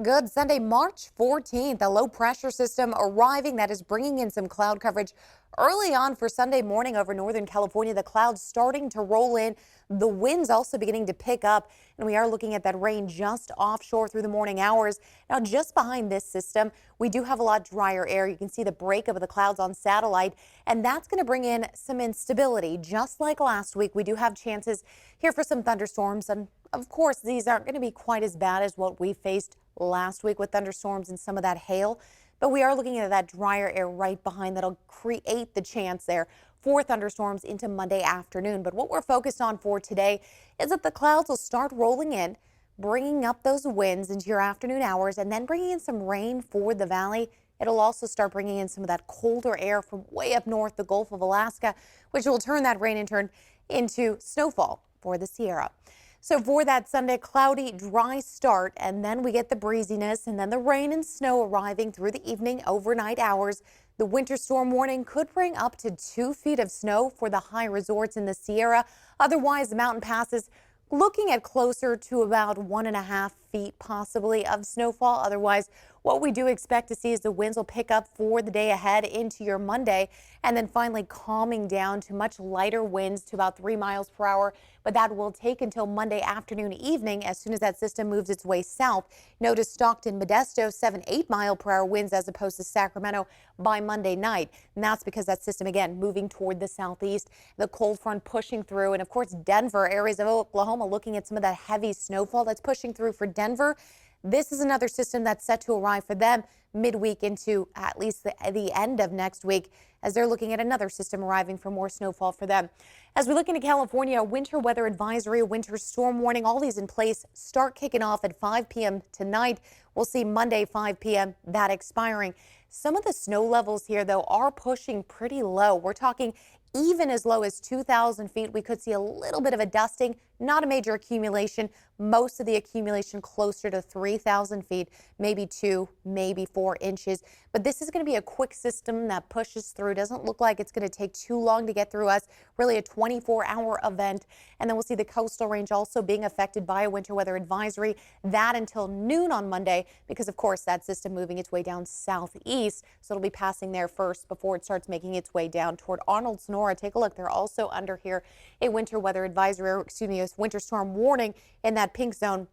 Good Sunday, March 14th. A low pressure system arriving that is bringing in some cloud coverage early on for Sunday morning over Northern California. The clouds starting to roll in. The winds also beginning to pick up, and we are looking at that rain just offshore through the morning hours. Now, just behind this system, we do have a lot drier air. You can see the breakup of the clouds on satellite, and that's going to bring in some instability. Just like last week, we do have chances here for some thunderstorms, and of course, these aren't going to be quite as bad as what we faced last week with thunderstorms and some of that hail. But we are looking at that drier air right behind that'll create the chance there for thunderstorms into Monday afternoon. But what we're focused on for today is that the clouds will start rolling in, bringing up those winds into your afternoon hours and then bringing in some rain for the valley. It'll also start bringing in some of that colder air from way up north, the Gulf of Alaska, which will turn that rain and turn into snowfall for the Sierra. So for that Sunday, cloudy, dry start, and then we get the breeziness and then the rain and snow arriving through the evening overnight hours. The winter storm warning could bring up to 2 feet of snow for the high resorts in the Sierra. Otherwise, the mountain passes looking at closer to about 1.5 feet possibly of snowfall. Otherwise, what we do expect to see is the winds will pick up for the day ahead into your Monday and then finally calming down to much lighter winds to about 3 miles per hour. But that will take until Monday afternoon, evening as soon as that system moves its way south. Notice Stockton, Modesto, 7-8 mile per hour winds as opposed to Sacramento by Monday night. And that's because that system, again, moving toward the southeast, the cold front pushing through. And of course, Denver, areas of Oklahoma looking at some of that heavy snowfall that's pushing through for Denver. This is another system that's set to arrive for them midweek into at least the end of next week, as they're looking at another system arriving for more snowfall for them. As we look into California, winter weather advisory, winter storm warning, all these in place, start kicking off at 5 p.m. tonight. We'll see Monday 5 p.m. that expiring. Some of the snow levels here, though, are pushing pretty low. We're talking even as low as 2,000 feet. We could see a little bit of a dusting, not a major accumulation. Most of the accumulation closer to 3,000 feet, maybe 2, maybe 4 inches. But this is going to be a quick system that pushes through. Doesn't look like it's going to take too long to get through us. Really a 24-hour event. And then we'll see the coastal range also being affected by a winter weather advisory. That until noon on Monday, because of course that system moving its way down southeast. So it'll be passing there first before it starts making its way down toward Arnold, Sonora. Take a look. They're also under here a winter weather advisory, or excuse me, a winter storm warning in that pink zone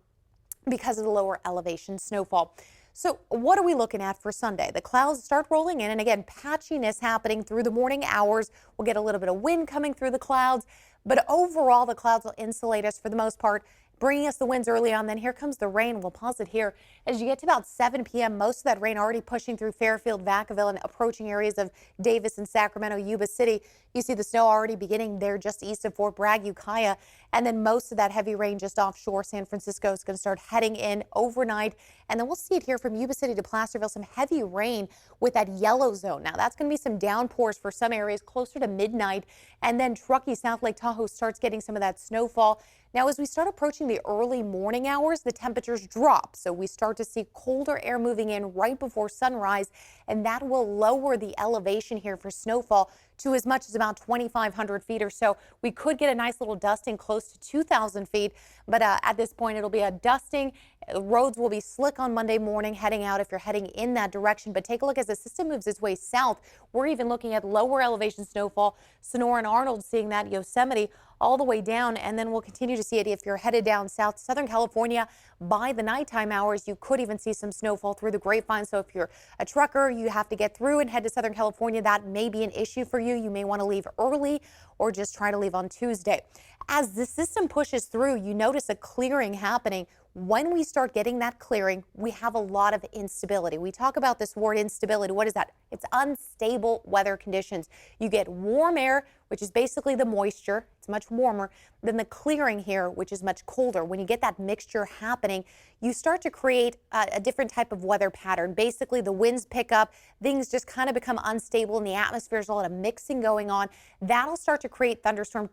because of the lower elevation snowfall. So what are we looking at for Sunday? The clouds start rolling in, and again, patchiness happening through the morning hours. We'll get a little bit of wind coming through the clouds, but overall the clouds will insulate us for the most part, bringing us the winds early on. Then here comes the rain. We'll pause it here. As you get to about 7 p.m., most of that rain already pushing through Fairfield, Vacaville, and approaching areas of Davis and Sacramento, Yuba City. You see the snow already beginning there just east of Fort Bragg, Ukiah. And then most of that heavy rain just offshore San Francisco is going to start heading in overnight. And then we'll see it here from Yuba City to Placerville, some heavy rain with that yellow zone. Now that's going to be some downpours for some areas closer to midnight. And then Truckee, South Lake Tahoe starts getting some of that snowfall. Now, as we start approaching the early morning hours, the temperatures drop. So we start to see colder air moving in right before sunrise, and that will lower the elevation here for snowfall to as much as about 2,500 feet or so. We could get a nice little dusting close to 2,000 feet, but at this point, it'll be a dusting. Roads will be slick on Monday morning heading out if you're heading in that direction. But take a look as the system moves its way south. We're even looking at lower elevation snowfall. Sonora and Arnold seeing that, Yosemite all the way down, and then we'll continue to see it if you're headed down south Southern California. By the nighttime hours, you could even see some snowfall through the Grapevine. So if you're a trucker, you have to get through and head to Southern California. That may be an issue for you. You may want to leave early or just try to leave on Tuesday. As the system pushes through, you notice a clearing happening. When we start getting that clearing, we have a lot of instability. We talk about this word instability. What is that? It's unstable weather conditions. You get warm air, which is basically the moisture. It's much warmer than the clearing here, which is much colder. When you get that mixture happening, you start to create a different type of weather pattern. Basically, the winds pick up, things just kind of become unstable in the atmosphere. There's a lot of mixing going on. That'll start to create thunderstorm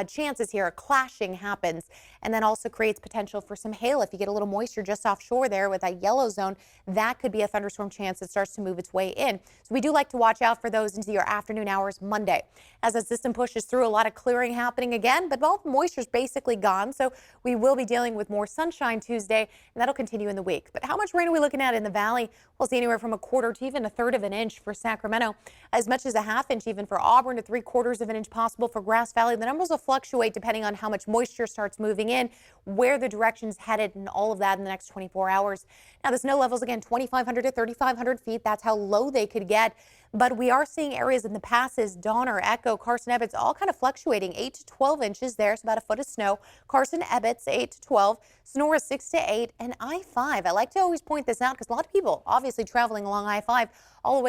chances here. A clashing happens, and then also creates potential for some hail hail. If you get a little moisture just offshore there with that yellow zone, that could be a thunderstorm chance that starts to move its way in. So we do like to watch out for those into your afternoon hours Monday. As the system pushes through, a lot of clearing happening again, but all the moisture is basically gone. So we will be dealing with more sunshine Tuesday, and that'll continue in the week. But how much rain are we looking at in the valley? We'll see anywhere from a quarter to even a third of an inch for Sacramento, as much as a half inch even for Auburn, to 3/4 of an inch possible for Grass Valley. The numbers will fluctuate depending on how much moisture starts moving in, where the direction's headed, and all of that in the next 24 hours. Now, the snow levels, again, 2,500 to 3,500 feet. That's how low they could get. But we are seeing areas in the passes, Donner, Echo, Carson, Ebbets, all kind of fluctuating 8 to 12 inches there. So about a foot of snow. Carson, Ebbets, 8 to 12. Sonora, 6 to 8. And I-5. I like to always point this out because a lot of people obviously traveling along I-5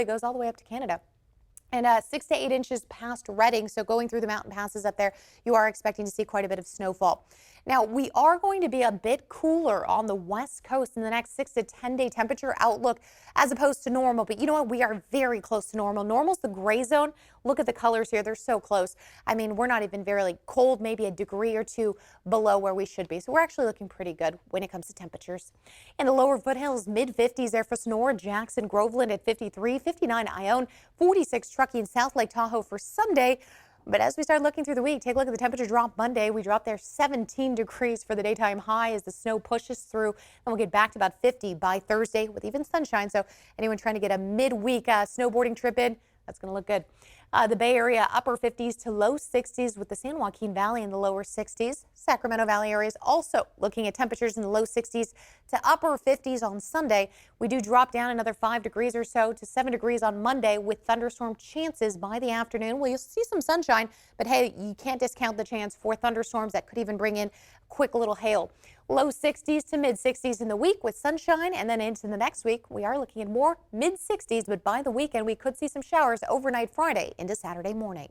goes all the way up to Canada. And 6 to 8 inches past Redding. So going through the mountain passes up there, you are expecting to see quite a bit of snowfall. Now, we are going to be a bit cooler on the west coast in the next 6 to 10 day temperature outlook as opposed to normal. But you know what? We are very close to normal. Normal's the gray zone. Look at the colors here. They're so close. I mean, we're not even very cold, maybe a degree or two below where we should be. So we're actually looking pretty good when it comes to temperatures. In the lower foothills, mid-50s there for Sonora, Jackson, Groveland at 53, 59 Ione, 46 Truckee and South Lake Tahoe for Sunday. But as we start looking through the week, take a look at the temperature drop Monday. We dropped there 17 degrees for the daytime high as the snow pushes through. And we'll get back to about 50 by Thursday with even sunshine. So anyone trying to get a midweek snowboarding trip in, that's going to look good. The Bay Area, upper 50s to low 60s with the San Joaquin Valley in the lower 60s. Sacramento Valley areas also looking at temperatures in the low 60s to upper 50s on Sunday. We do drop down another 5 degrees or so to 7 degrees on Monday with thunderstorm chances by the afternoon. Well, you'll see some sunshine, but hey, you can't discount the chance for thunderstorms that could even bring in quick little hail. Low 60s to mid 60s in the week with sunshine, and then into the next week, we are looking at more mid 60s, but by the weekend, we could see some showers overnight Friday into Saturday morning.